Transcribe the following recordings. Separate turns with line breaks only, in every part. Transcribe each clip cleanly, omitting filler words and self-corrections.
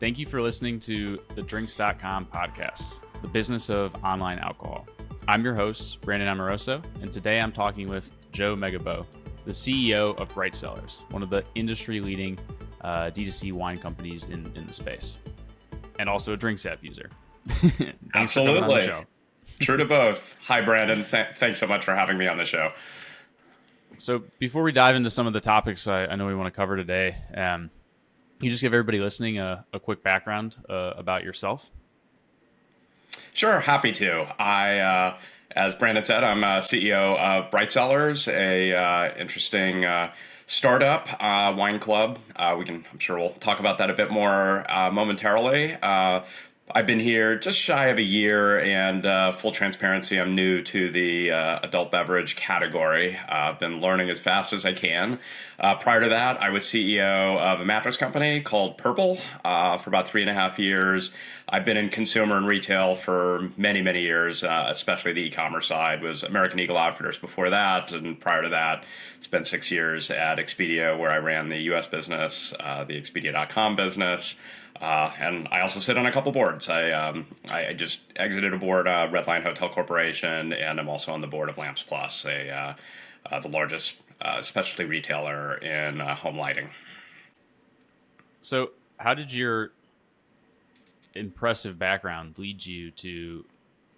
Thank you for listening to the Drinks.com podcast, the business of online alcohol. I'm your host, Brandon Amoroso, and today I'm talking with Joe Megibow, the CEO of Bright Sellers, one of the industry-leading D2C wine companies in the space, and also a Drinks app user. Thanks for coming on the show.
True to both. Hi, Brandon. Thanks so much for having me on the show.
So before we dive into some of the topics I know we want to cover today, can you just give everybody listening a quick background about yourself?
Sure, happy to. As Brandon said, I'm CEO of Bright Sellers, a interesting startup wine club. I'm sure we'll talk about that a bit more momentarily. I've been here just shy of a year, and full transparency, I'm new to the adult beverage category. I've been learning as fast as I can. Prior to that, I was CEO of a mattress company called Purple for about 3.5 years. I've been in consumer and retail for many, many years, especially the e-commerce side. Was American Eagle Outfitters before that, and prior to that, spent 6 years at Expedia, where I ran the U.S. business, the Expedia.com business. And I also sit on a couple boards. I just exited a board, Redline Hotel Corporation, and I'm also on the board of Lamps Plus, the largest specialty retailer in home lighting.
So how did your impressive background lead you to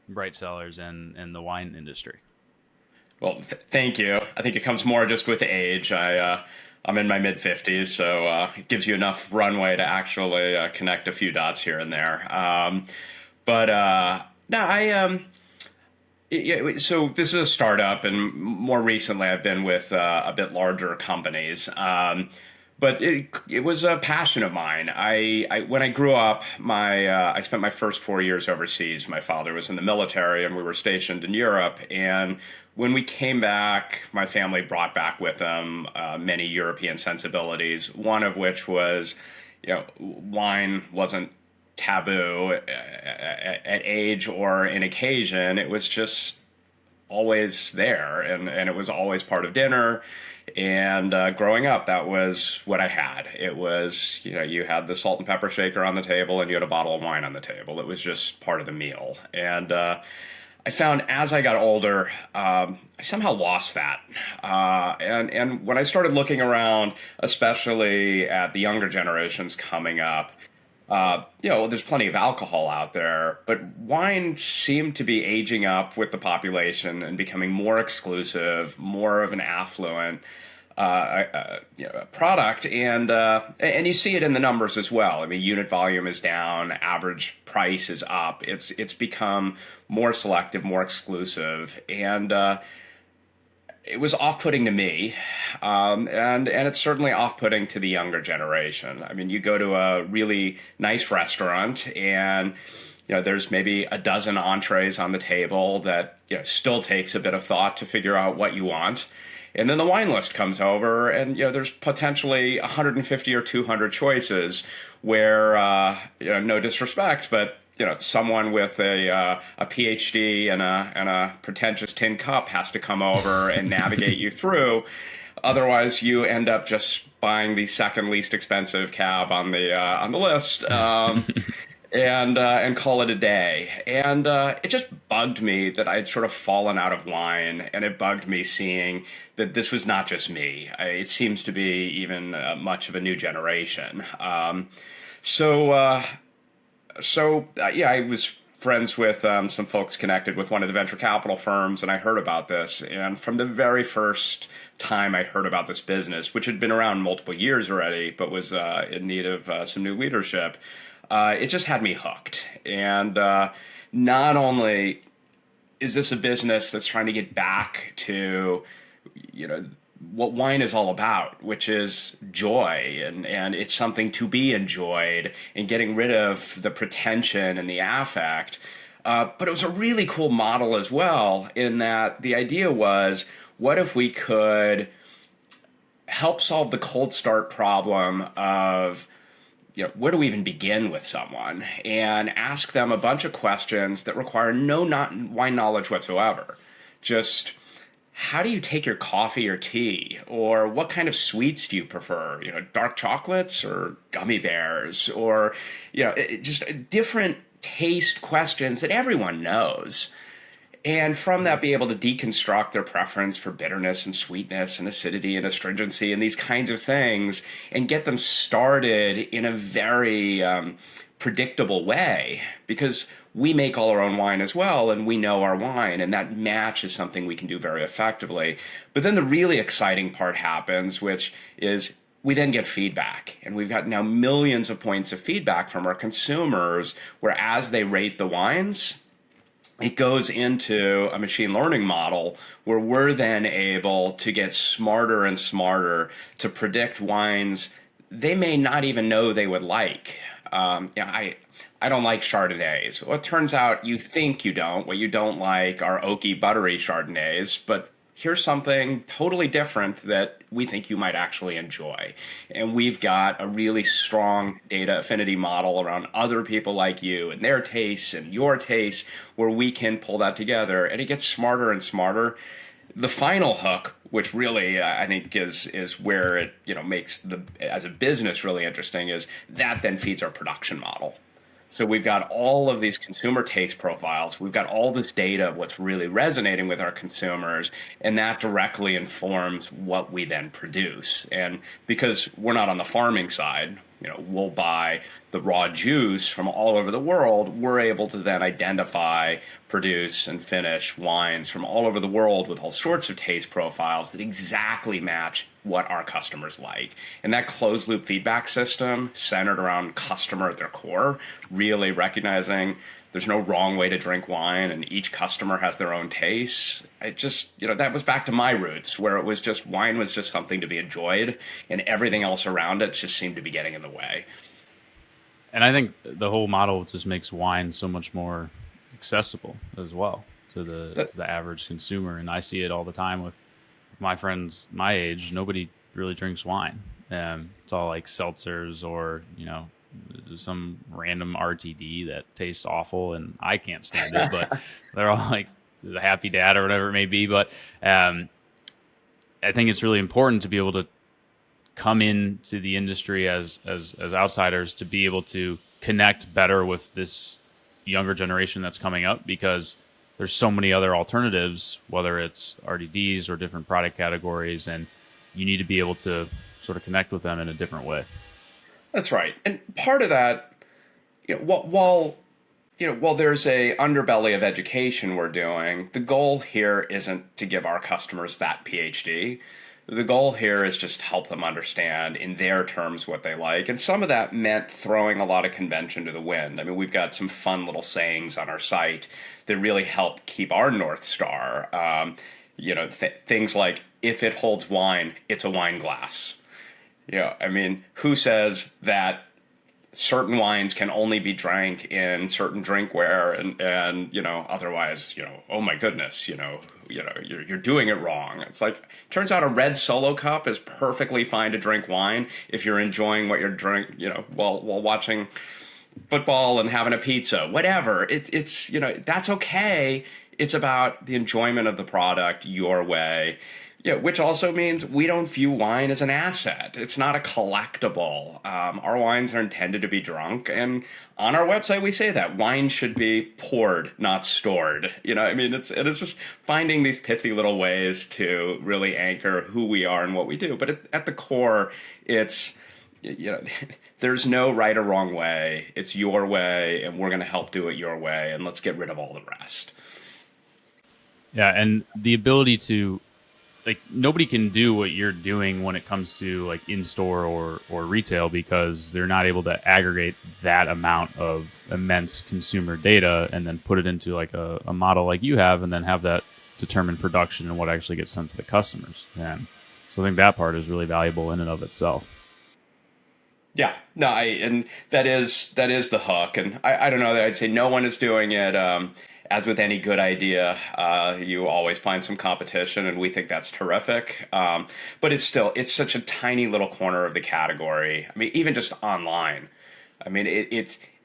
Bright Sellers and the wine industry?
Well, thank you. I think it comes more just with age. I'm in my mid-50s, so it gives you enough runway to actually connect a few dots here and there. So this is a startup, and more recently I've been with a bit larger companies. But it was a passion of mine. When I grew up, I spent my first 4 years overseas. My father was in the military, and we were stationed in Europe. And when we came back, my family brought back with them many European sensibilities. One of which was, wine wasn't taboo at age or in occasion. It was just always there, and it was always part of dinner. And growing up, that was what I had. It was, you had the salt and pepper shaker on the table, and you had a bottle of wine on the table. It was just part of the meal. And I found as I got older, I somehow lost that. And when I started looking around, especially at the younger generations coming up, there's plenty of alcohol out there, but wine seemed to be aging up with the population and becoming more exclusive, more of an affluent product, and you see it in the numbers as well. I mean, unit volume is down, average price is up. It's become more selective, more exclusive, and it was off-putting to me, and it's certainly off-putting to the younger generation. I mean, you go to a really nice restaurant, and there's maybe a dozen entrees on the table that still takes a bit of thought to figure out what you want. And then the wine list comes over, and there's potentially 150 or 200 choices where, no disrespect, but someone with a PhD and a pretentious tin cup has to come over and navigate you through. Otherwise, you end up just buying the second least expensive cab on the list. And call it a day. And it just bugged me that I'd sort of fallen out of wine, and it bugged me seeing that this was not just me. It seems to be even much of a new generation. I was friends with some folks connected with one of the venture capital firms, and I heard about this. And from the very first time I heard about this business, which had been around multiple years already, but was in need of some new leadership, it just had me hooked. And not only is this a business that's trying to get back to, what wine is all about, which is joy, and it's something to be enjoyed, and getting rid of the pretension and the affect. But it was a really cool model as well, in that the idea was, what if we could help solve the cold start problem of, where do we even begin with someone, and ask them a bunch of questions that require no wine knowledge whatsoever. Just how do you take your coffee or tea? Or what kind of sweets do you prefer? Dark chocolates or gummy bears? Or, just different taste questions that everyone knows. And from that, be able to deconstruct their preference for bitterness and sweetness and acidity and astringency and these kinds of things and get them started in a very predictable way, because we make all our own wine as well and we know our wine, and that match is something we can do very effectively. But then the really exciting part happens, which is we then get feedback, and we've got now millions of points of feedback from our consumers where as they rate the wines, it goes into a machine learning model where we're then able to get smarter and smarter to predict wines they may not even know they would like. I don't like Chardonnays. Well, it turns out you think you don't. What you don't like are oaky, buttery Chardonnays, but here's something totally different that we think you might actually enjoy. And we've got a really strong data affinity model around other people like you and their tastes and your tastes, where we can pull that together, and it gets smarter and smarter. The final hook, which really I think is where it makes as a business really interesting, is that then feeds our production model. So we've got all of these consumer taste profiles. We've got all this data of what's really resonating with our consumers, and that directly informs what we then produce. And because we're not on the farming side, we'll buy the raw juice from all over the world. We're able to then identify, produce, and finish wines from all over the world with all sorts of taste profiles that exactly match what our customers like. And that closed loop feedback system centered around customer at their core, really recognizing there's no wrong way to drink wine and each customer has their own tastes. It just, that was back to my roots, where it was just wine was just something to be enjoyed and everything else around it just seemed to be getting in the way.
And I think the whole model just makes wine so much more accessible as well to the average consumer. And I see it all the time with my friends my age. Nobody really drinks wine. It's all like seltzers or, some random RTD that tastes awful and I can't stand it, but they're all like the Happy Dad or whatever it may be. But I think it's really important to be able to come into the industry as outsiders, to be able to connect better with this younger generation that's coming up, because there's so many other alternatives, whether it's RTDs or different product categories, and you need to be able to sort of connect with them in a different way.
That's right. And part of that, while there's a underbelly of education we're doing, the goal here isn't to give our customers that PhD. The goal here is just help them understand in their terms what they like. And some of that meant throwing a lot of convention to the wind. I mean, we've got some fun little sayings on our site that really help keep our North Star. Things like, if it holds wine, it's a wine glass. Who says that certain wines can only be drank in certain drinkware and otherwise, oh my goodness, you're doing it wrong. It's like, turns out a red Solo cup is perfectly fine to drink wine if you're enjoying what you're drinking, while watching football and having a pizza, whatever. It's that's okay. It's about the enjoyment of the product your way. Which also means we don't view wine as an asset. It's not a collectible. Our wines are intended to be drunk, and on our website we say that wine should be poured, not stored. It's just finding these pithy little ways to really anchor who we are and what we do. But at the core, it's there's no right or wrong way. It's your way, and we're going to help do it your way, and let's get rid of all the rest.
Yeah, and the ability to, like, nobody can do what you're doing when it comes to like in-store or retail, because they're not able to aggregate that amount of immense consumer data and then put it into like a model like you have, and then have that determine production and what actually gets sent to the customers. And so I think that part is really valuable in and of itself.
Yeah, no, and that is the hook. And I don't know, that I'd say no one is doing it. As with any good idea, you always find some competition, and we think that's terrific. But it's such a tiny little corner of the category. I mean, even just online. I mean,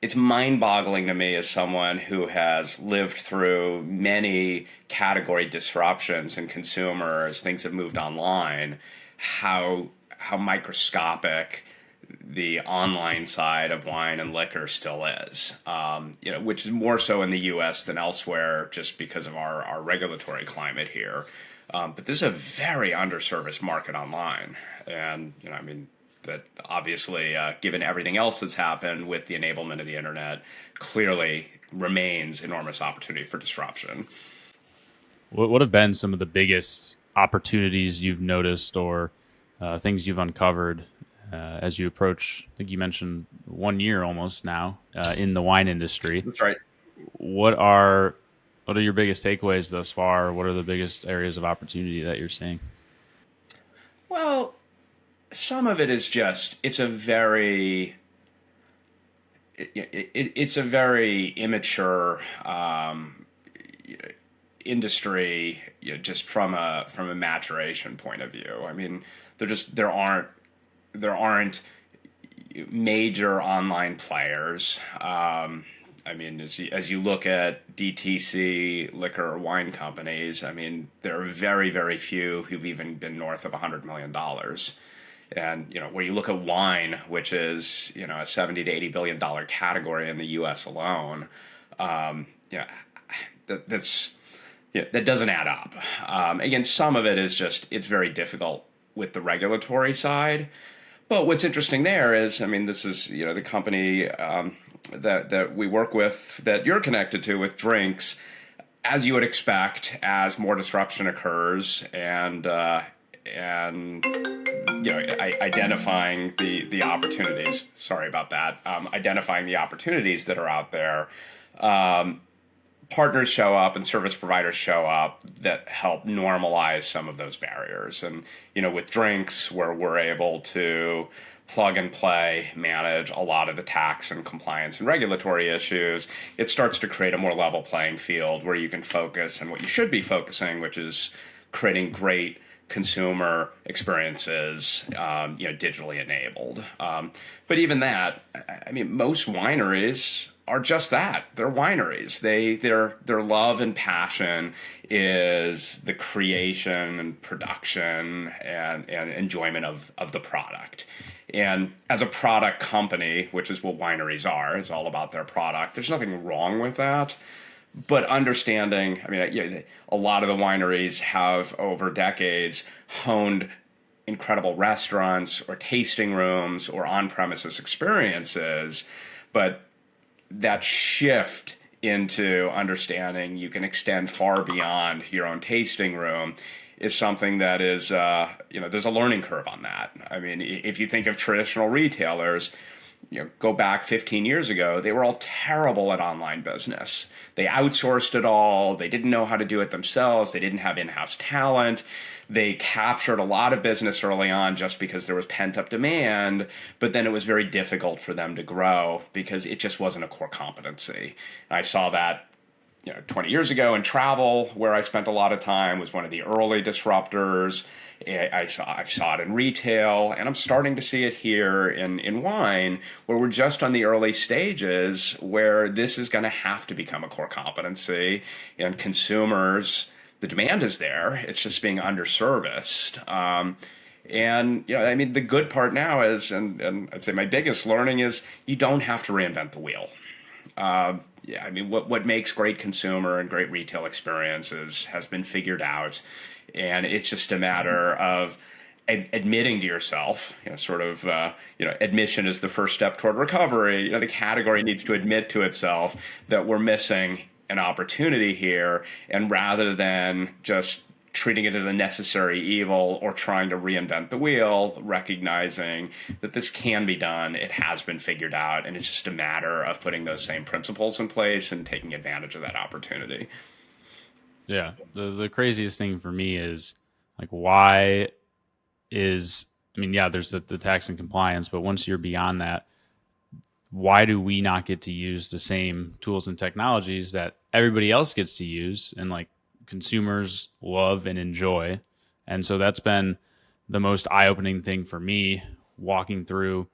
it's mind-boggling to me as someone who has lived through many category disruptions in consumers, things have moved online, how microscopic the online side of wine and liquor still is, which is more so in the U.S. than elsewhere, just because of our regulatory climate here. But this is a very underserviced market online, and that obviously, given everything else that's happened with the enablement of the internet, clearly remains enormous opportunity for disruption.
What have been some of the biggest opportunities you've noticed, or things you've uncovered as you approach? I think you mentioned 1 year almost now in the wine industry.
That's right.
What are your biggest takeaways thus far? What are the biggest areas of opportunity that you're seeing?
Well, some of it is just it's a very immature industry, just from a maturation point of view. I mean, there aren't major online players. As you look at DTC liquor or wine companies, there are very, very few who've even been north of $100 million. And where you look at wine, which is a 70 to $80 billion category in the U.S. alone, that doesn't add up. Again, some of it is just it's very difficult with the regulatory side. But what's interesting there is, this is the company that we work with, that you're connected to with drinks, as you would expect, as more disruption occurs and identifying the opportunities. Sorry about that. Identifying the opportunities that are out there. Partners show up and service providers show up that help normalize some of those barriers. And, with drinks, where we're able to plug and play, manage a lot of the tax and compliance and regulatory issues, it starts to create a more level playing field where you can focus on what you should be focusing, which is creating great consumer experiences, digitally enabled. But even that, most wineries are just that. They're wineries. Their love and passion is the creation and production and enjoyment of the product. And as a product company, which is what wineries are, it's all about their product. There's nothing wrong with that. But understanding, a lot of the wineries have over decades honed incredible restaurants or tasting rooms or on-premises experiences, but that shift into understanding you can extend far beyond your own tasting room is something that is, there's a learning curve on that. If you think of traditional retailers, go back 15 years ago, they were all terrible at online business. They outsourced it all. They didn't know how to do it themselves. They didn't have in-house talent. They captured a lot of business early on just because there was pent-up demand, but then it was very difficult for them to grow because it just wasn't a core competency. I saw that 20 years ago in travel, where I spent a lot of time, was one of the early disruptors. I saw it in retail, and I'm starting to see it here in wine, where we're just on the early stages where this is going to have to become a core competency, and consumers, the demand is there. It's just being underserviced. The good part now is, and I'd say my biggest learning is, you don't have to reinvent the wheel. What makes great consumer and great retail experiences has been figured out, and it's just a matter of admitting to yourself, admission is the first step toward recovery. The category needs to admit to itself that we're missing an opportunity here, and rather than just treating it as a necessary evil or trying to reinvent the wheel, recognizing that this can be done, it has been figured out, and it's just a matter of putting those same principles in place and taking advantage of that opportunity.
Yeah. The craziest thing for me is, why is, there's the tax and compliance, but once you're beyond that, why do we not get to use the same tools and technologies that everybody else gets to use and consumers love and enjoy? And so that's been the most eye-opening thing for me, walking through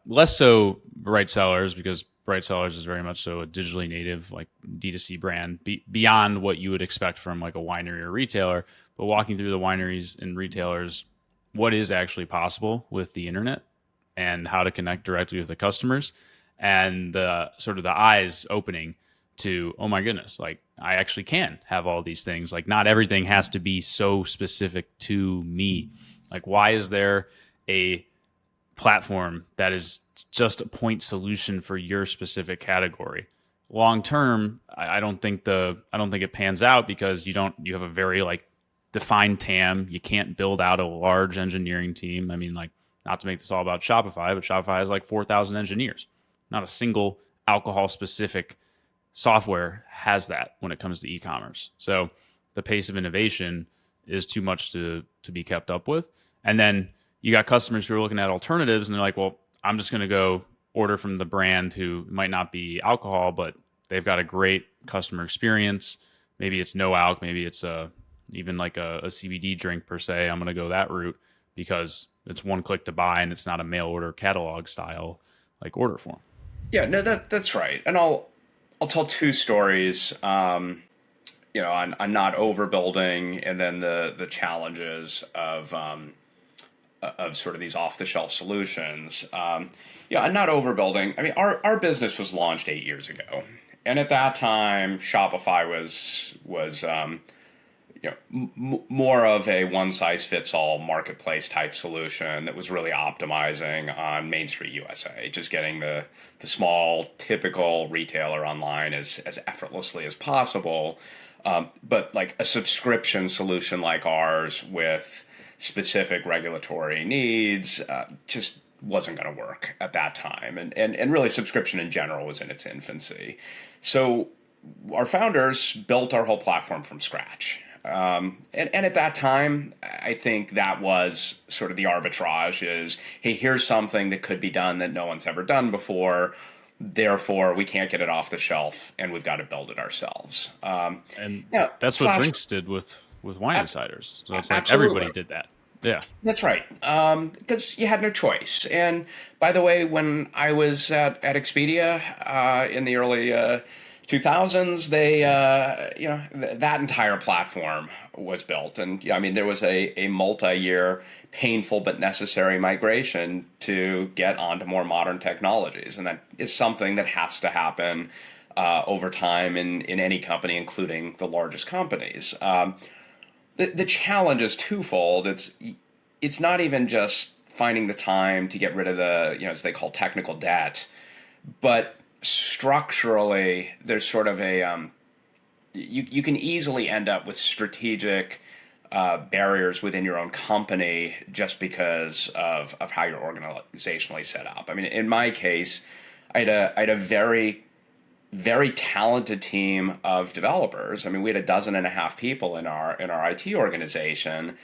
Less so Bright Sellers, because Bright Sellers is very much so a digitally native, like D2C brand, beyond what you would expect from like a winery or retailer. But walking through the wineries and retailers, what is actually possible with the internet and how to connect directly with the customers, and the sort of the eyes opening to, oh my goodness, like I actually can have all these things. Like not everything has to be so specific to me. Like why is there a platform that is just a point solution for your specific category? Long term, I don't think it pans out, because you have a very like defined TAM. You can't build out a large engineering team. I mean, like, not to make this all about Shopify, but Shopify has like 4,000 engineers. Not a single alcohol specific software has that when it comes to e-commerce. So the pace of innovation is too much to be kept up with. And then you got customers who are looking at alternatives and they're like, well, I'm just going to go order from the brand who might not be alcohol, but they've got a great customer experience. Maybe it's no alc, maybe it's even like a CBD drink per se. I'm going to go that route because it's one click to buy and it's not a mail order catalog style like order form.
Yeah, no, that's right. And I'll tell two stories, on not overbuilding, and then the challenges of sort of these off the shelf solutions. On not overbuilding. I mean, our business was launched 8 years ago, and at that time, Shopify was more of a one-size-fits-all marketplace type solution that was really optimizing on Main Street USA, just getting the small, typical retailer online as effortlessly as possible. But like a subscription solution like ours with specific regulatory needs just wasn't going to work at that time. And really subscription in general was in its infancy. So our founders built our whole platform from scratch. And at that time, I think that was sort of the arbitrage is, hey, here's something that could be done that no one's ever done before. Therefore, we can't get it off the shelf, and we've got to build it ourselves.
And that's what Drinks did with wine insiders. So it's like absolutely. Everybody did that. Yeah,
that's right. Because you had no choice. And by the way, when I was at Expedia in the early 2000s, they that entire platform was built, and there was a multi-year painful but necessary migration to get onto more modern technologies, and that is something that has to happen over time in any company, including the largest companies. The challenge is twofold. It's not even just finding the time to get rid of the as they call technical debt, but structurally, there's sort of a you can easily end up with strategic barriers within your own company just because of how you're organizationally set up. I mean, in my case, I had a very, very talented team of developers. I mean, we had 12.5 people in our IT organization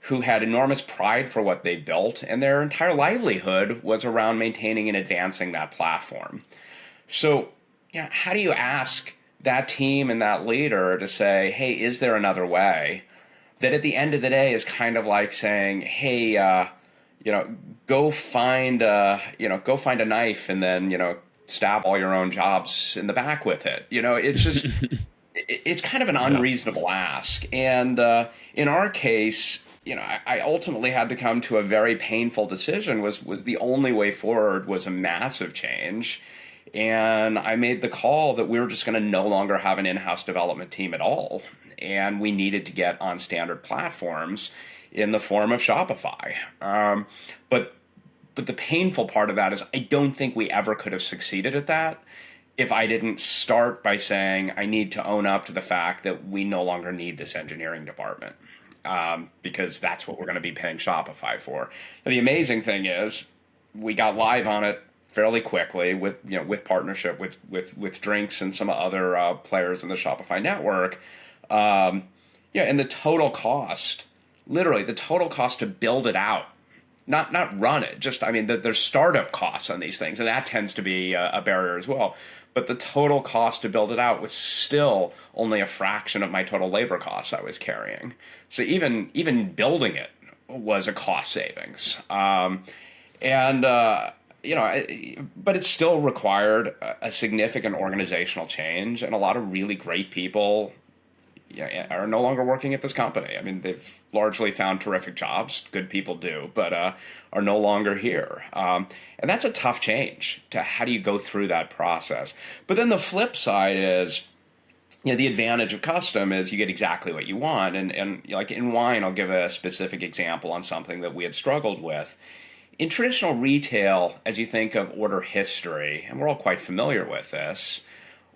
who had enormous pride for what they built, and their entire livelihood was around maintaining and advancing that platform. So, how do you ask that team and that leader to say, hey, is there another way? That at the end of the day is kind of like saying, hey, go find a knife and then, stab all your own jobs in the back with it. It's just, it's kind of an unreasonable ask. And in our case, I ultimately had to come to a very painful decision. Was the only way forward was a massive change. And I made the call that we were just going to no longer have an in-house development team at all. And we needed to get on standard platforms in the form of Shopify. But the painful part of that is I don't think we ever could have succeeded at that if I didn't start by saying I need to own up to the fact that we no longer need this engineering department. Because that's what we're going to be paying Shopify for. And the amazing thing is we got live on it fairly quickly with partnership with Drinks and some other players in the Shopify network. And the total cost, literally the total cost to build it out, not run it, just, there's startup costs on these things, and that tends to be a barrier as well. But the total cost to build it out was still only a fraction of my total labor costs I was carrying. So even building it was a cost savings. but it still required a significant organizational change, and a lot of really great people, are no longer working at this company. I mean, they've largely found terrific jobs. Good people do, but are no longer here. And that's a tough change. To how do you go through that process? But then the flip side is, the advantage of custom is you get exactly what you want. And like in wine, I'll give a specific example on something that we had struggled with. In traditional retail, as you think of order history, and we're all quite familiar with this,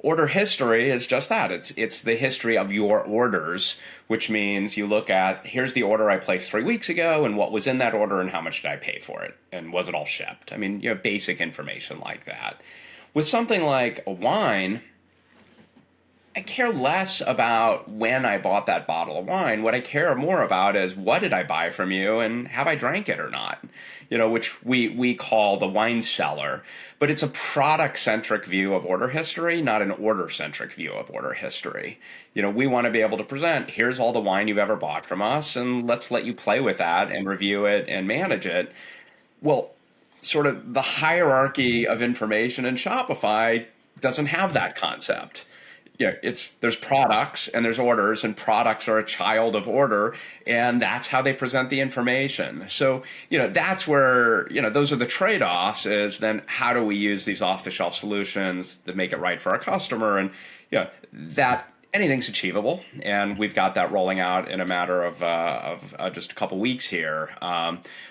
order history is just that. It's the history of your orders, which means you look at, here's the order I placed 3 weeks ago, and what was in that order, and how much did I pay for it, and was it all shipped? I mean, basic information like that. With something like a wine, I care less about when I bought that bottle of wine. What I care more about is, what did I buy from you, and have I drank it or not? Which we call the wine cellar. But it's a product-centric view of order history, not an order-centric view of order history. We want to be able to present, here's all the wine you've ever bought from us, and let's let you play with that and review it and manage it. Well, sort of the hierarchy of information in Shopify doesn't have that concept. There's products and there's orders, and products are a child of order, and that's how they present the information. So, that's where, those are the trade-offs, is then how do we use these off-the-shelf solutions that make it right for our customer? And, that anything's achievable, and we've got that rolling out in a matter of just a couple weeks here.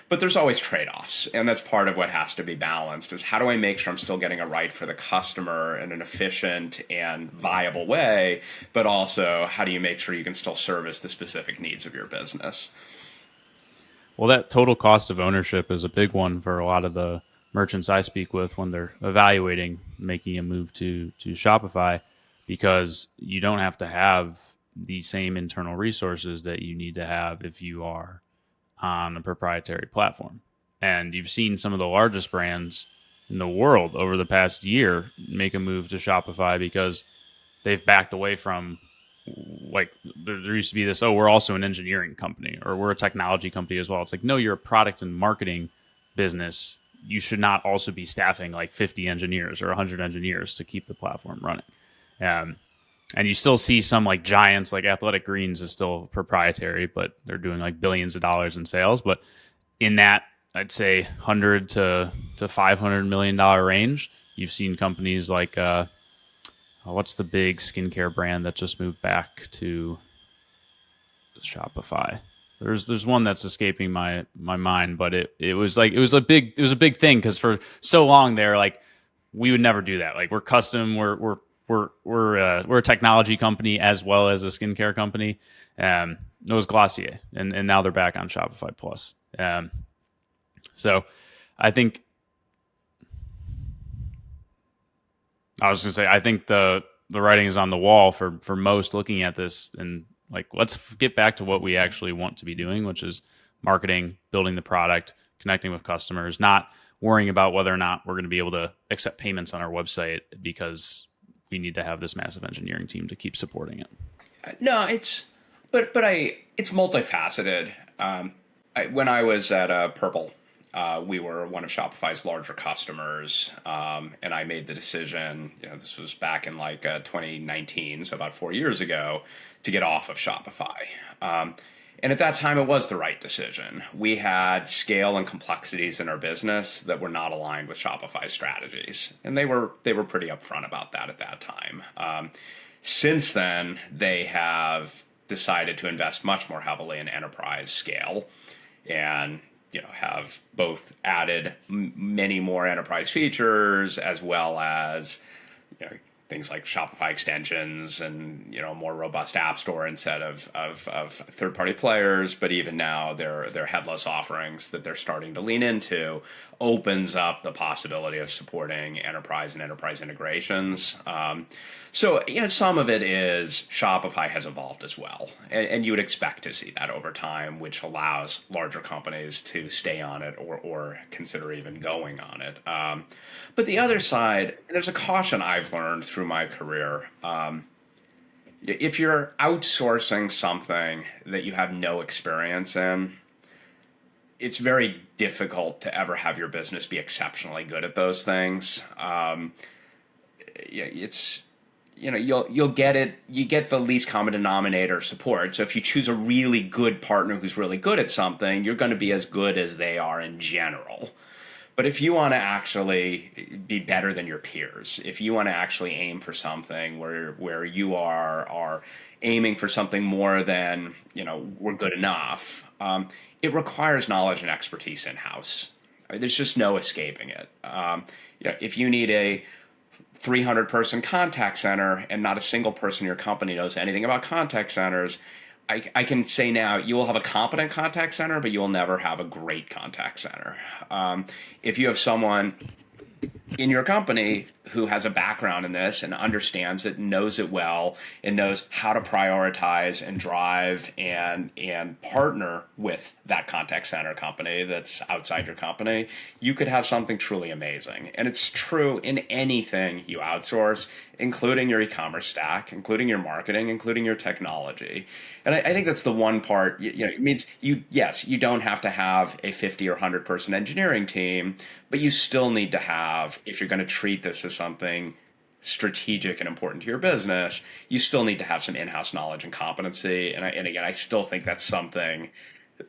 But there's always trade-offs, and that's part of what has to be balanced, is how do I make sure I'm still getting it right for the customer in an efficient and viable way, but also how do you make sure you can still service the specific needs of your business?
Well, that total cost of ownership is a big one for a lot of the merchants I speak with when they're evaluating making a move to Shopify, because you don't have to have the same internal resources that you need to have if you are on a proprietary platform. And you've seen some of the largest brands in the world over the past year make a move to Shopify because they've backed away from, like, there used to be this, we're also an engineering company, or we're a technology company as well. It's like, no, you're a product and marketing business. You should not also be staffing like 50 engineers or 100 engineers to keep the platform running. And you still see some like giants, like Athletic Greens is still proprietary, but they're doing like billions of dollars in sales. But in that, I'd say 100 to $500 million range, you've seen companies like, what's the big skincare brand that just moved back to Shopify? There's one that's escaping my mind, but it was a big thing, because for so long they're like, we would never do that. Like, we're custom, we're a technology company as well as a skincare company. It was Glossier, and now they're back on Shopify Plus. So I think I was going to say, I think the writing is on the wall for most looking at this, and like, let's get back to what we actually want to be doing, which is marketing, building the product, connecting with customers, not worrying about whether or not we're going to be able to accept payments on our website because we need to have this massive engineering team to keep supporting it.
No, it's multifaceted. When I was at Purple, we were one of Shopify's larger customers, and I made the decision, this was back in like 2019, so about 4 years ago, to get off of Shopify. And at that time, it was the right decision. We had scale and complexities in our business that were not aligned with Shopify's strategies, and they were pretty upfront about that at that time. Since then, they have decided to invest much more heavily in enterprise scale, and have both added many more enterprise features, as well as things like Shopify extensions and a more robust app store instead of third-party players. But even now, their headless offerings that they're starting to lean into opens up the possibility of supporting enterprise and enterprise integrations. So some of it is Shopify has evolved as well, and you would expect to see that over time, which allows larger companies to stay on it or consider even going on it. But the other side, there's a caution I've learned through my career. If you're outsourcing something that you have no experience in, it's very difficult to ever have your business be exceptionally good at those things. Yeah, it's you'll get it. You get the least common denominator support. So if you choose a really good partner who's really good at something, you're going to be as good as they are in general. But if you want to actually be better than your peers, if you want to actually aim for something where you are aiming for something more than we're good enough, it requires knowledge and expertise in house. There's just no escaping it. If you need a 300-person contact center and not a single person in your company knows anything about contact centers, I can say now you will have a competent contact center, but you will never have a great contact center. If you have someone in your company who has a background in this and understands it, knows it well, and knows how to prioritize and drive and partner with that contact center company that's outside your company, you could have something truly amazing. And it's true in anything you outsource, including your e-commerce stack, including your marketing, including your technology. And I think that's the one part. It means you don't have to have a 50 or 100-person engineering team, but you still need to have, if you're going to treat this as something strategic and important to your business, you still need to have some in-house knowledge and competency. And again, I still think that's something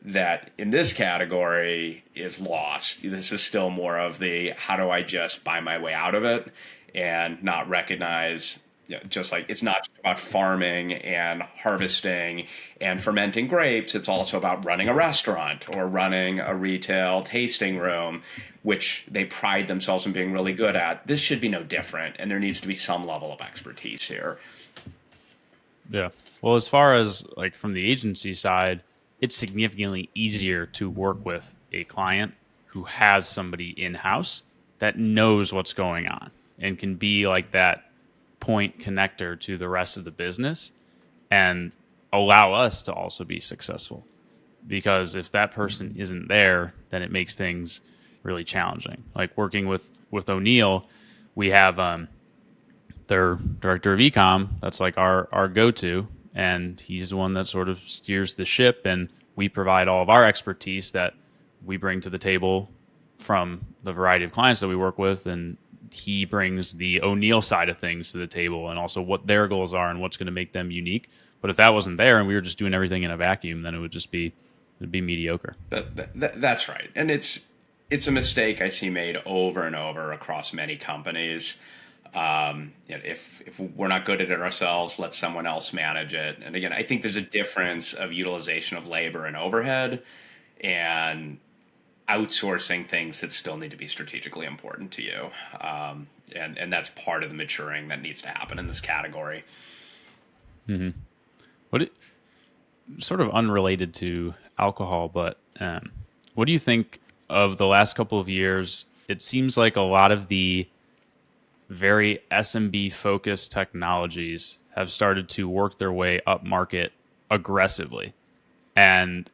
that in this category is lost. This is still more of the how do I just buy my way out of it and not recognize, just like it's not just about farming and harvesting and fermenting grapes. It's also about running a restaurant or running a retail tasting room, which they pride themselves in being really good at. This should be no different, and there needs to be some level of expertise here.
Yeah. Well, as far as like from the agency side, it's significantly easier to work with a client who has somebody in-house that knows what's going on and can be like that point connector to the rest of the business and allow us to also be successful. Because if that person isn't there, then it makes things really challenging. Like working with O'Neill, we have their director of ecom. That's like our go-to, and he's the one that sort of steers the ship, and we provide all of our expertise that we bring to the table from the variety of clients that we work with, and he brings the O'Neill side of things to the table and also what their goals are and what's going to make them unique. But if that wasn't there and we were just doing everything in a vacuum, then it'd be mediocre.
That's right. And it's a mistake I see made over and over across many companies. If we're not good at it ourselves, let someone else manage it. And again, I think there's a difference of utilization of labor and overhead and outsourcing things that still need to be strategically important to you. And that's part of the maturing that needs to happen in this category.
Mm-hmm. Sort of unrelated to alcohol, but what do you think of the last couple of years? It seems like a lot of the very SMB focused technologies have started to work their way up market aggressively. And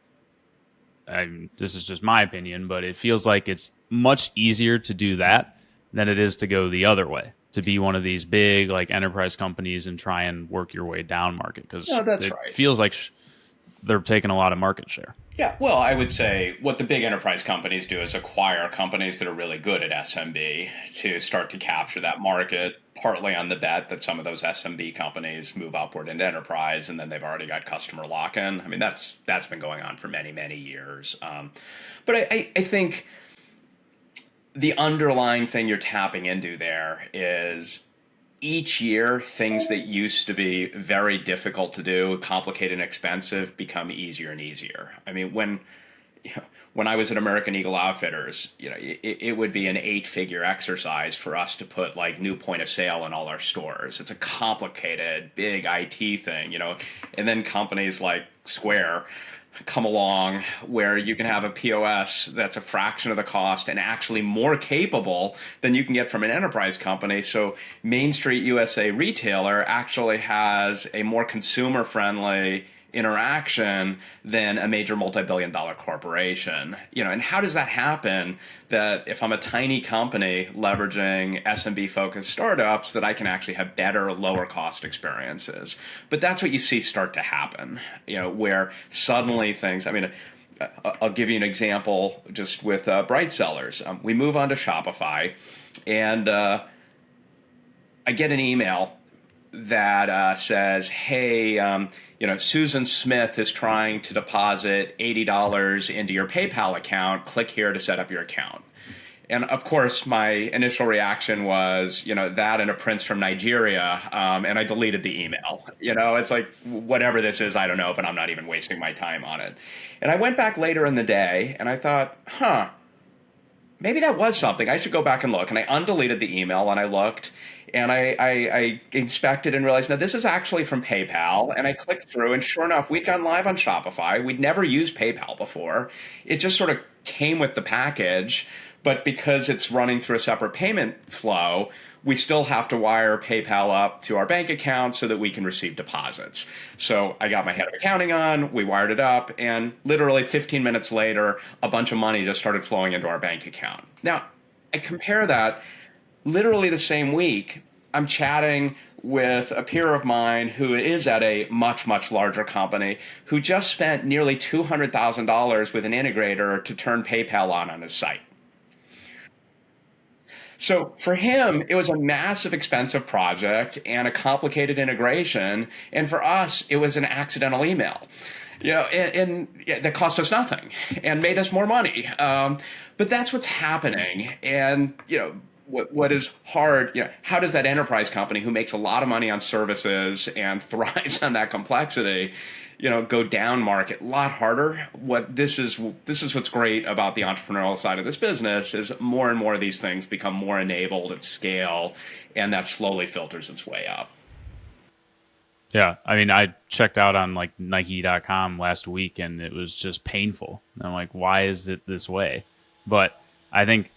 this is just my opinion, but it feels like it's much easier to do that than it is to go the other way, to be one of these big like enterprise companies and try and work your way down market, because it feels like they're taking a lot of market share.
Yeah, well, I would say what the big enterprise companies do is acquire companies that are really good at SMB to start to capture that market, partly on the bet that some of those SMB companies move upward into enterprise, and then they've already got customer lock-in. I mean, that's been going on for many, many years. But I think the underlying thing you're tapping into there is each year, things that used to be very difficult to do, complicated and expensive, become easier and easier. I mean, when I was at American Eagle Outfitters, it would be an 8-figure exercise for us to put like new point of sale in all our stores. It's a complicated, big IT thing, and then companies like Square come along where you can have a POS that's a fraction of the cost and actually more capable than you can get from an enterprise company. So Main Street USA retailer actually has a more consumer-friendly interaction than a major multi-billion-dollar corporation. And how does that happen that if I'm a tiny company leveraging SMB-focused startups, that I can actually have better, lower-cost experiences? But that's what you see start to happen, where suddenly things, I'll give you an example just with Bright Sellers. We move on to Shopify, and I get an email that says, "Hey, Susan Smith is trying to deposit $80 into your PayPal account. Click here to set up your account." And of course, my initial reaction was, that and a prince from Nigeria, and I deleted the email. It's like, whatever this is, I don't know, but I'm not even wasting my time on it. And I went back later in the day, and I thought, maybe that was something. I should go back and look. And I undeleted the email, and I looked, and I inspected and realized, no, this is actually from PayPal. And I clicked through, and sure enough, we'd gone live on Shopify. We'd never used PayPal before. It just sort of came with the package. But because it's running through a separate payment flow, we still have to wire PayPal up to our bank account so that we can receive deposits. So I got my head of accounting on, we wired it up, and literally 15 minutes later, a bunch of money just started flowing into our bank account. Now, I compare that literally the same week, I'm chatting with a peer of mine who is at a much, much larger company who just spent nearly $200,000 with an integrator to turn PayPal on his site. So for him, it was a massive, expensive project and a complicated integration. And for us, it was an accidental email, and that cost us nothing and made us more money. But that's what's happening. And, what is hard, how does that enterprise company who makes a lot of money on services and thrives on that complexity, go down market a lot harder? This is what's great about the entrepreneurial side of this business is more and more of these things become more enabled at scale, and that slowly filters its way up.
Yeah, I mean, I checked out on like Nike.com last week, and it was just painful. And I'm like, why is it this way? But I think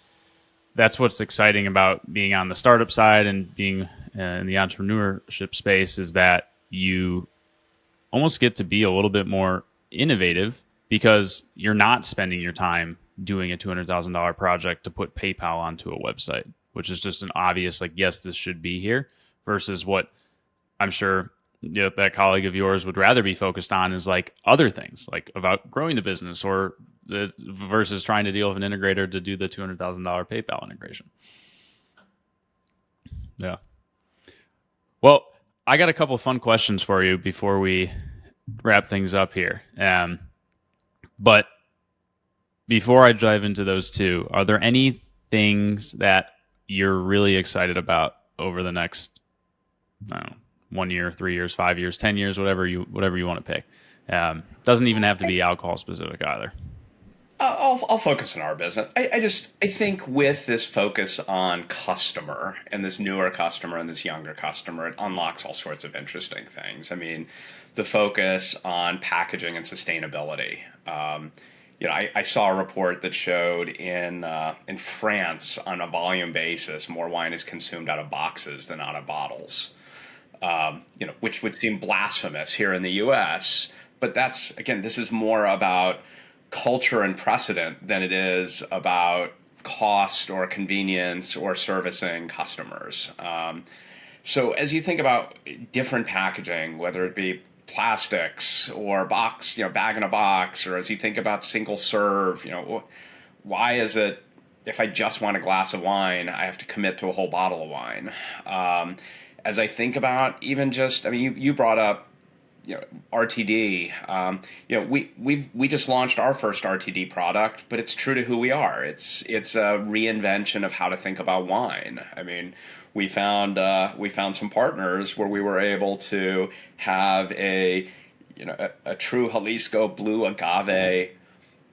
that's what's exciting about being on the startup side and being in the entrepreneurship space is that you almost get to be a little bit more innovative because you're not spending your time doing a $200,000 project to put PayPal onto a website, which is just an obvious, like, yes, this should be here, versus what I'm sure that colleague of yours would rather be focused on is like other things, like about growing the business or versus trying to deal with an integrator to do the $200,000 PayPal integration. Yeah. Well, I got a couple fun questions for you before we wrap things up here. But before I dive into those two, are there any things that you're really excited about over the next, I don't know, 1 year, 3 years, 5 years, 10 years, whatever you want to pick? Doesn't even have to be alcohol specific either.
I'll focus on our business. I think with this focus on customer and this newer customer and this younger customer, it unlocks all sorts of interesting things. I mean, the focus on packaging and sustainability. I saw a report that showed in France on a volume basis, more wine is consumed out of boxes than out of bottles. Which would seem blasphemous here in the U.S. But this is more about culture and precedent than it is about cost or convenience or servicing customers. So as you think about different packaging, whether it be plastics or box, bag in a box, or as you think about single serve, why is it if I just want a glass of wine, I have to commit to a whole bottle of wine? As I think about even just, you brought up, RTD. We just launched our first RTD product, but it's true to who we are. It's a reinvention of how to think about wine. I mean, we found some partners where we were able to have a true Jalisco blue agave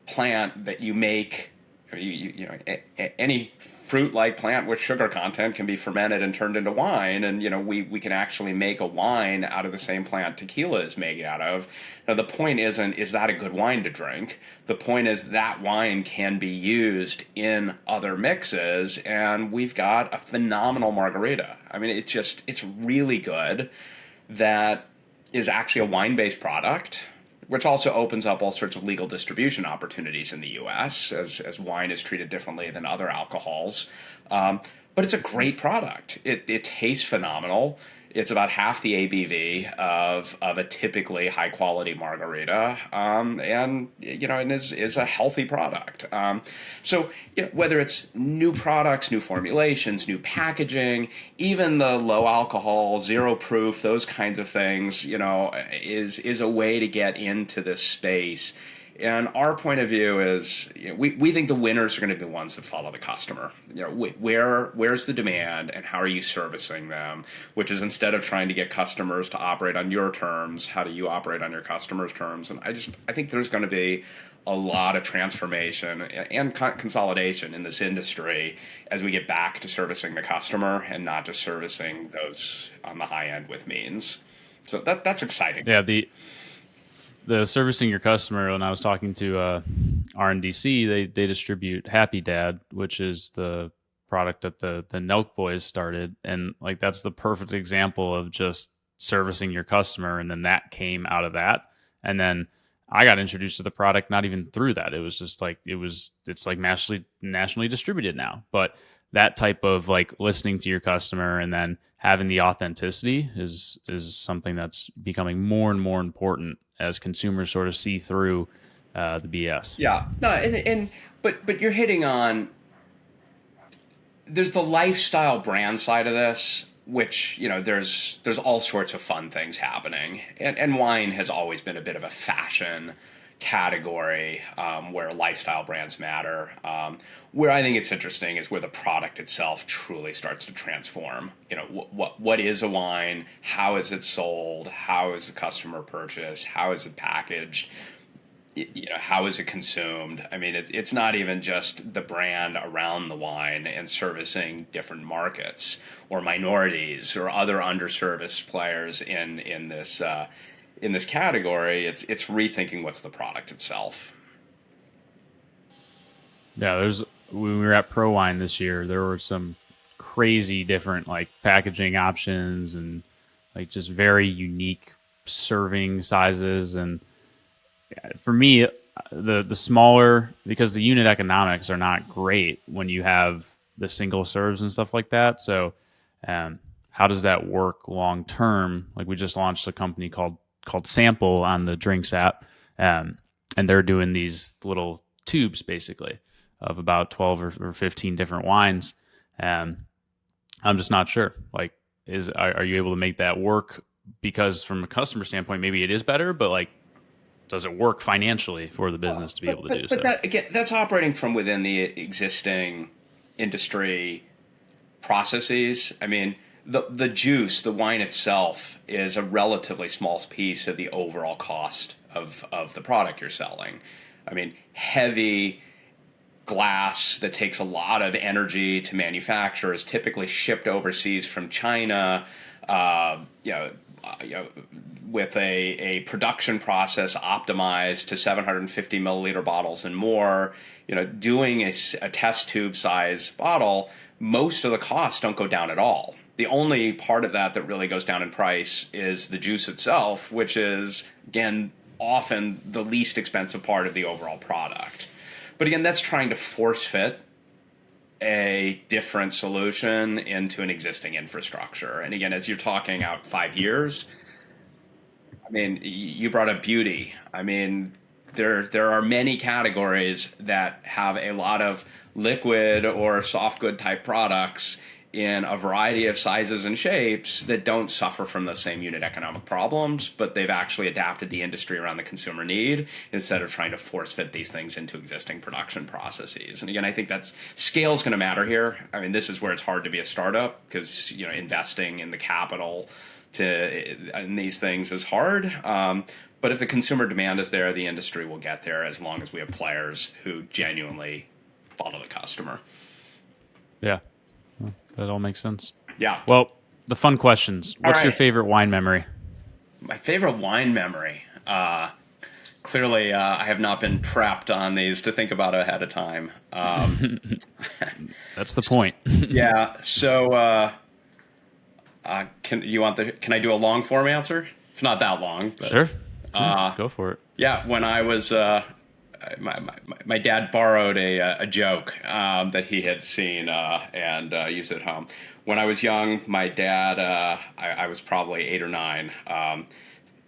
plant that you make. Any fruit-like plant with sugar content can be fermented and turned into wine, and we can actually make a wine out of the same plant tequila is made out of. Now the point isn't is that a good wine to drink. The point is that wine can be used in other mixes, and we've got a phenomenal margarita. I mean, it's really good. That is actually a wine-based product, which also opens up all sorts of legal distribution opportunities in the U.S. as wine is treated differently than other alcohols. But it's a great product. It tastes phenomenal. It's about half the ABV of a typically high quality margarita, and is a healthy product. So whether it's new products, new formulations, new packaging, even the low alcohol, zero proof, those kinds of things, is a way to get into this space. And our point of view is, we think the winners are going to be the ones that follow the customer. Where's the demand and how are you servicing them? Which is, instead of trying to get customers to operate on your terms, how do you operate on your customers' terms? And I think there's going to be a lot of transformation and consolidation in this industry as we get back to servicing the customer and not just servicing those on the high end with means. So that's exciting.
Yeah, the servicing your customer. When I was talking to RNDC, they distribute Happy Dad, which is the product that the Nelk Boys started, and like that's the perfect example of just servicing your customer. And then that came out of that, and then I got introduced to the product not even through that. It was just like it's like nationally distributed now. But that type of like listening to your customer and then having the authenticity is something that's becoming more and more important as consumers sort of see through the BS.
Yeah, no, but you're hitting on. There's the lifestyle brand side of this, which there's all sorts of fun things happening, and wine has always been a bit of a fashion category where lifestyle brands matter. Where I think it's interesting is where the product itself truly starts to transform. What is a wine? How is it sold? How is the customer purchased? How is it packaged? How is it consumed? I mean, it's not even just the brand around the wine and servicing different markets or minorities or other underserviced players in this category. It's rethinking what's the product itself.
Yeah, when we were at Pro Wine this year, there were some crazy different like packaging options and like just very unique serving sizes. And for me, the smaller, because the unit economics are not great when you have the single serves and stuff like that. So how does that work long term? Like we just launched a company called Sample on the Drinks app, and they're doing these little tubes basically of about 12 or 15 different wines. I'm just not sure. Like, are you able to make that work? Because from a customer standpoint, maybe it is better, but like, does it work financially for the business to be able to do so?
But that, again, that's operating from within the existing industry processes. I mean, the juice, the wine itself, is a relatively small piece of the overall cost of the product you're selling. I mean, heavy glass that takes a lot of energy to manufacture is typically shipped overseas from China. With a production process optimized to 750 milliliter bottles and more, doing a test tube size bottle, most of the costs don't go down at all. The only part of that really goes down in price is the juice itself, which is, again, often the least expensive part of the overall product. But again, that's trying to force fit a different solution into an existing infrastructure. And again, as you're talking out 5 years, I mean, you brought up beauty. I mean, there are many categories that have a lot of liquid or soft good type products in a variety of sizes and shapes that don't suffer from the same unit economic problems, but they've actually adapted the industry around the consumer need instead of trying to force fit these things into existing production processes. And again, I think scale is going to matter here. I mean, this is where it's hard to be a startup because investing in the capital in these things is hard. But if the consumer demand is there, the industry will get there as long as we have players who genuinely follow the customer.
Yeah. That all makes sense.
Yeah.
Well, the fun questions. What's your favorite wine memory?
My favorite wine memory. Clearly, I have not been prepped on these to think about ahead of time.
That's the point.
Yeah. So, can I do a long form answer? It's not that long. But,
sure. Go for it.
Yeah. When I was my dad borrowed a joke that he had seen and used at home. When I was young, my dad, I was probably 8 or 9,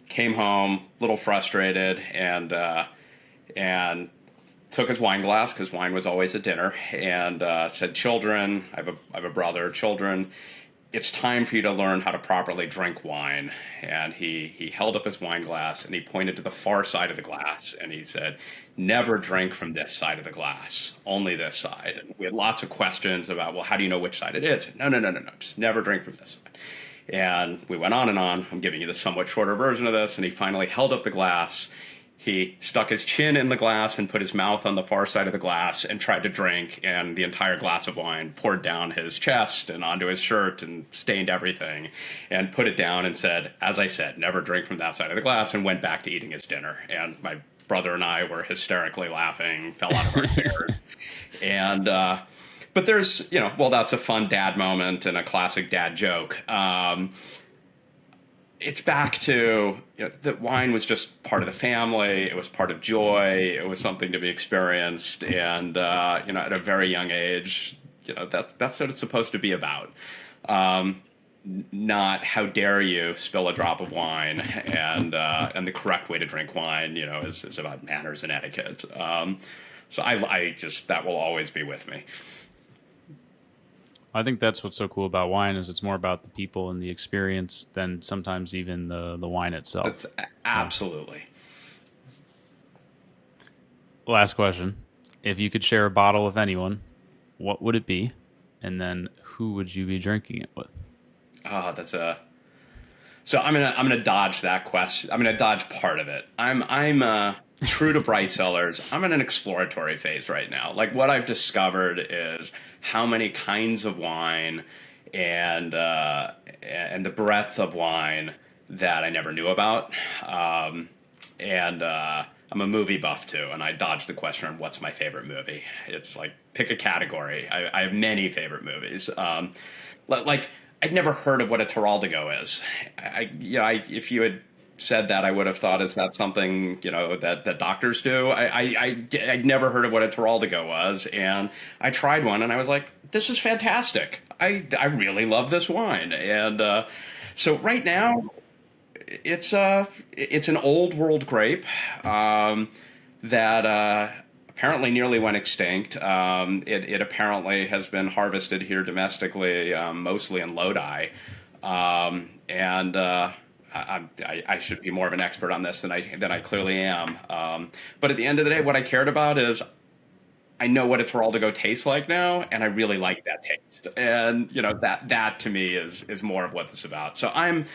came home a little frustrated and took his wine glass because wine was always at dinner and said, "Children, I have a brother. Children, it's time for you to learn how to properly drink wine." And he held up his wine glass and he pointed to the far side of the glass and he said, "Never drink from this side of the glass, only this side." And we had lots of questions about, well, how do you know which side it is? No, no, no, no, no, just never drink from this side. And we went on and on. I'm giving you the somewhat shorter version of this. And he finally held up the glass. He stuck his chin in the glass and put his mouth on the far side of the glass and tried to drink, and the entire glass of wine poured down his chest and onto his shirt and stained everything, and put it down and said, "As I said, never drink from that side of the glass," and went back to eating his dinner. And my brother and I were hysterically laughing, fell out of our chairs. And but there's, well, that's a fun dad moment and a classic dad joke. It's back to, that wine was just part of the family. It was part of joy. It was something to be experienced. And, at a very young age, that's what it's supposed to be about. Not how dare you spill a drop of wine, and the correct way to drink wine, is about manners and etiquette. So I just, that will always be with me.
I think that's what's so cool about wine is it's more about the people and the experience than sometimes even the wine itself.
That's absolutely.
Last question. If you could share a bottle with anyone, what would it be? And then who would you be drinking it with?
Oh, so I'm gonna dodge that question. I'm gonna dodge part of it. I'm true to Bright Sellers. I'm in an exploratory phase right now. Like, what I've discovered is how many kinds of wine and the breadth of wine that I never knew about. And I'm a movie buff too, and I dodged the question on what's my favorite movie. It's like, pick a category. I have many favorite movies. Like, I'd never heard of what a Teraldigo is. If you had said that, I would have thought, is that something that doctors do? I'd never heard of what a Teraldigo was, and I tried one, and I was like, this is fantastic. I really love this wine, and so right now, it's an old world grape that apparently nearly went extinct. It apparently has been harvested here domestically, mostly in Lodi, and I should be more of an expert on this than I clearly am. But at the end of the day, what I cared about is I know what a Teraldigo tastes like now, and I really like that taste. And that to me is more of what this is about. So I'm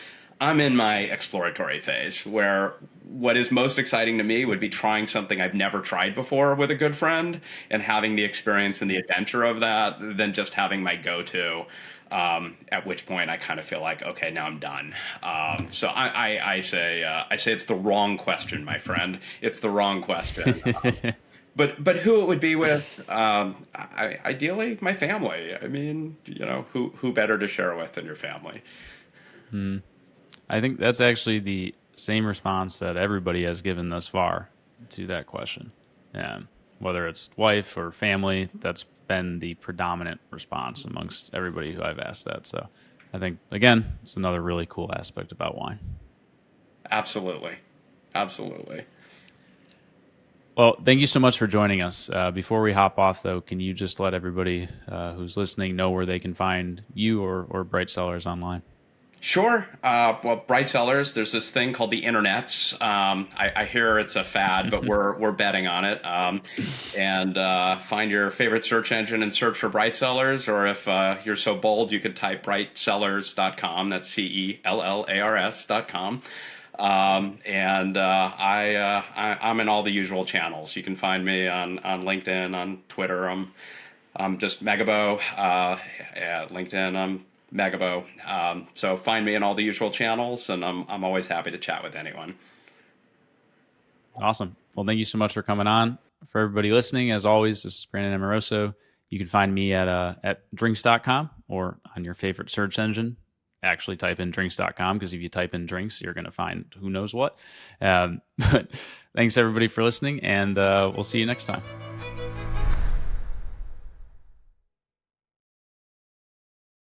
in my exploratory phase, where what is most exciting to me would be trying something I've never tried before with a good friend and having the experience and the adventure of that, than just having my go-to. At which point I kind of feel like, okay, now I'm done. So I say it's the wrong question, my friend. It's the wrong question. But who it would be with? Ideally, my family. I mean, who better to share with than your family?
I think that's actually the same response that everybody has given thus far to that question. Whether it's wife or family, that's been the predominant response amongst everybody who I've asked that. So I think, again, it's another really cool aspect about wine.
Absolutely. Absolutely.
Well, thank you so much for joining us. Before we hop off, though, can you just let everybody who's listening know where they can find you or Bright Sellers online?
Sure. Well, Bright Sellers, there's this thing called the internets. I hear it's a fad, but we're betting on it. And find your favorite search engine and search for Bright Sellers, or if you're so bold, you could type brightsellars.com. That's CELLARS.com. And I'm in all the usual channels. You can find me on LinkedIn, on Twitter. I'm just Megabow. At LinkedIn, I'm Megabow. So find me in all the usual channels, and I'm always happy to chat with anyone.
Awesome. Well, thank you so much for coming on. For everybody listening, as always, this is Brandon Amoroso. You can find me at drinks.com or on your favorite search engine. actually type in drinks.com, because if you type in drinks, you're going to find who knows what. But thanks everybody for listening, and we'll see you next time.